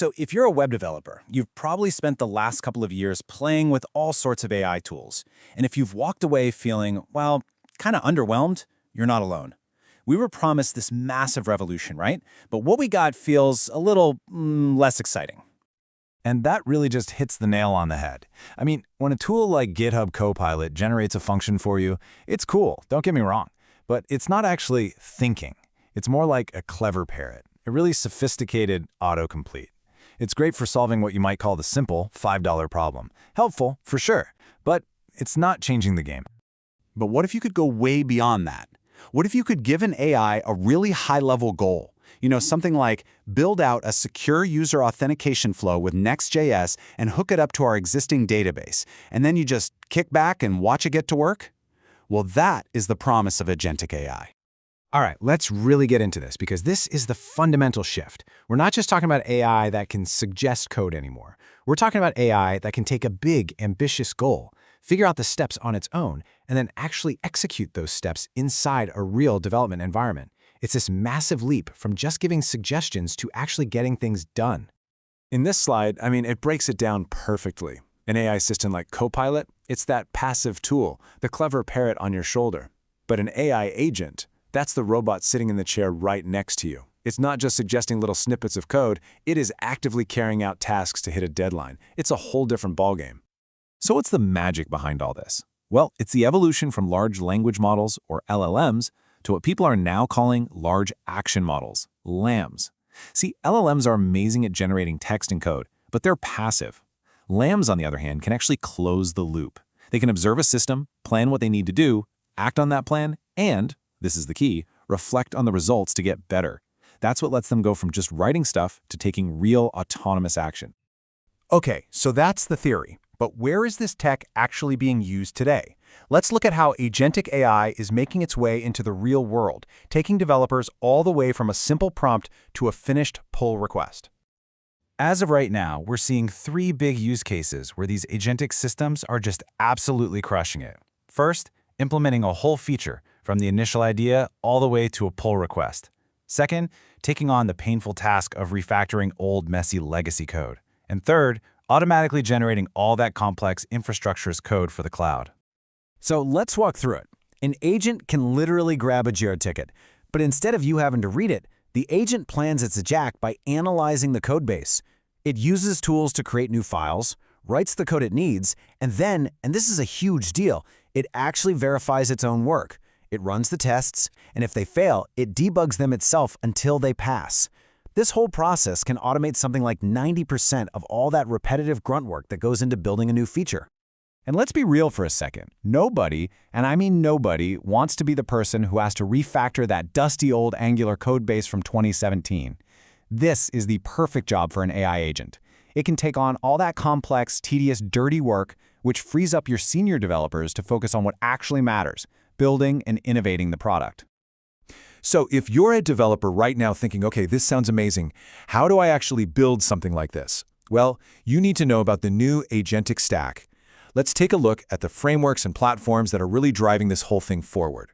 So if you're a web developer, you've probably spent the last couple of years playing with all sorts of AI tools. And if you've walked away feeling, well, kind of underwhelmed, you're not alone. We were promised this massive revolution, right? But what we got feels a little less exciting. And that really just hits the nail on the head. I mean, when a tool like GitHub Copilot generates a function for you, it's cool, don't get me wrong. But it's not actually thinking. It's more like a clever parrot, a really sophisticated autocomplete. It's great for solving what you might call the simple $5 problem. Helpful, for sure, but it's not changing the game. But what if you could go way beyond that? What if you could give an AI a really high-level goal? Something like build out a secure user authentication flow with Next.js and hook it up to our existing database, and then you just kick back and watch it get to work? Well, that is the promise of Agentic AI. All right, let's really get into this because this is the fundamental shift. We're not just talking about AI that can suggest code anymore. We're talking about AI that can take a big, ambitious goal, figure out the steps on its own, and then actually execute those steps inside a real development environment. It's this massive leap from just giving suggestions to actually getting things done. In this slide, it breaks it down perfectly. An AI system like Copilot, it's that passive tool, the clever parrot on your shoulder. But an AI agent, that's the robot sitting in the chair right next to you. It's not just suggesting little snippets of code, it is actively carrying out tasks to hit a deadline. It's a whole different ballgame. So what's the magic behind all this? Well, it's the evolution from large language models, or LLMs, to what people are now calling large action models, LAMs. See, LLMs are amazing at generating text and code, but they're passive. LAMs, on the other hand, can actually close the loop. They can observe a system, plan what they need to do, act on that plan, and, this is the key, reflect on the results to get better. That's what lets them go from just writing stuff to taking real autonomous action. Okay, so that's the theory. But where is this tech actually being used today? Let's look at how Agentic AI is making its way into the real world, taking developers all the way from a simple prompt to a finished pull request. As of right now, we're seeing 3 big use cases where these agentic systems are just absolutely crushing it. First, implementing a whole feature from the initial idea all the way to a pull request. Second, taking on the painful task of refactoring old, messy legacy code. And third, automatically generating all that complex infrastructure as code for the cloud. So let's walk through it. An agent can literally grab a Jira ticket, but instead of you having to read it, the agent plans its attack by analyzing the code base. It uses tools to create new files, writes the code it needs, and then, and this is a huge deal, it actually verifies its own work. It runs the tests, and if they fail, it debugs them itself until they pass. This whole process can automate something like 90% of all that repetitive grunt work that goes into building a new feature. And let's be real for a second. Nobody, and I mean nobody, wants to be the person who has to refactor that dusty old Angular code base from 2017. This is the perfect job for an AI agent. It can take on all that complex, tedious, dirty work, which frees up your senior developers to focus on what actually matters, building and innovating the product. So if you're a developer right now thinking, okay, this sounds amazing, how do I actually build something like this? Well, you need to know about the new Agentic stack. Let's take a look at the frameworks and platforms that are really driving this whole thing forward.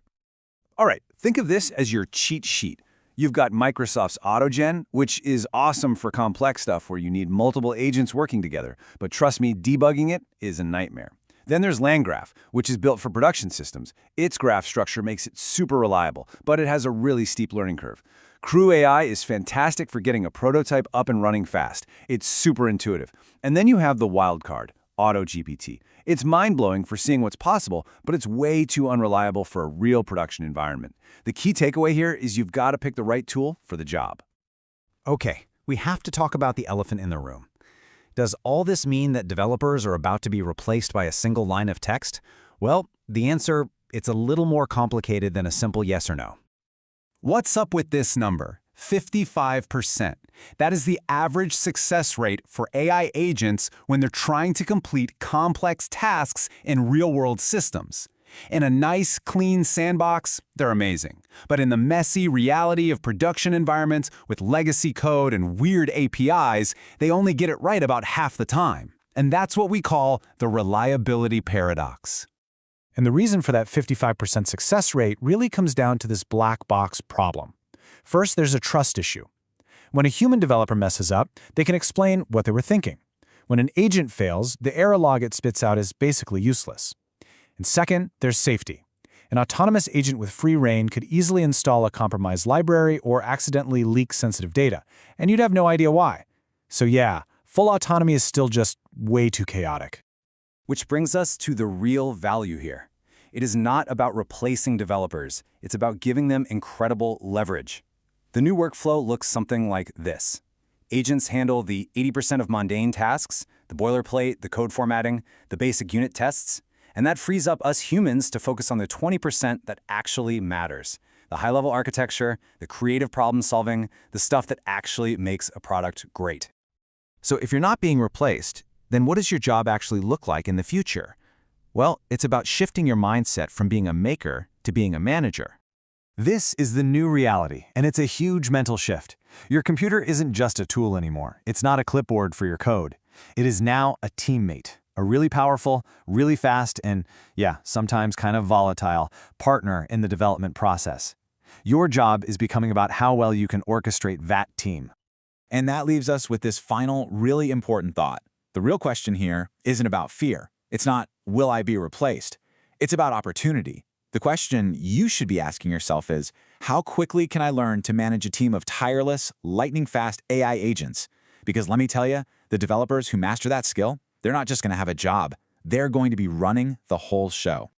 All right, think of this as your cheat sheet. You've got Microsoft's AutoGen, which is awesome for complex stuff where you need multiple agents working together. But trust me, debugging it is a nightmare. Then there's LangGraph, which is built for production systems. Its graph structure makes it super reliable, but it has a really steep learning curve. CrewAI is fantastic for getting a prototype up and running fast. It's super intuitive. And then you have the wild card, AutoGPT. It's mind-blowing for seeing what's possible, but it's way too unreliable for a real production environment. The key takeaway here is you've got to pick the right tool for the job. Okay, we have to talk about the elephant in the room. Does all this mean that developers are about to be replaced by a single line of text? Well, the answer, it's a little more complicated than a simple yes or no. What's up with this number? 55%. That is the average success rate for AI agents when they're trying to complete complex tasks in real-world systems. In a nice, clean sandbox, they're amazing. But in the messy reality of production environments with legacy code and weird APIs, they only get it right about half the time. And that's what we call the reliability paradox. And the reason for that 55% success rate really comes down to this black box problem. First, there's a trust issue. When a human developer messes up, they can explain what they were thinking. When an agent fails, the error log it spits out is basically useless. And second, there's safety. An autonomous agent with free rein could easily install a compromised library or accidentally leak sensitive data, and you'd have no idea why. So yeah, full autonomy is still just way too chaotic. Which brings us to the real value here. It is not about replacing developers, it's about giving them incredible leverage. The new workflow looks something like this. Agents handle the 80% of mundane tasks, the boilerplate, the code formatting, the basic unit tests, and that frees up us humans to focus on the 20% that actually matters. The high-level architecture, the creative problem solving, the stuff that actually makes a product great. So if you're not being replaced, then what does your job actually look like in the future? Well, it's about shifting your mindset from being a maker to being a manager. This is the new reality, and it's a huge mental shift. Your computer isn't just a tool anymore. It's not a clipboard for your code. It is now a teammate, a really powerful, really fast, and yeah, sometimes kind of volatile partner in the development process. Your job is becoming about how well you can orchestrate that team. And that leaves us with this final, really important thought. The real question here isn't about fear. It's not, will I be replaced? It's about opportunity. The question you should be asking yourself is, how quickly can I learn to manage a team of tireless, lightning-fast AI agents? Because let me tell you, the developers who master that skill, they're not just going to have a job. They're going to be running the whole show.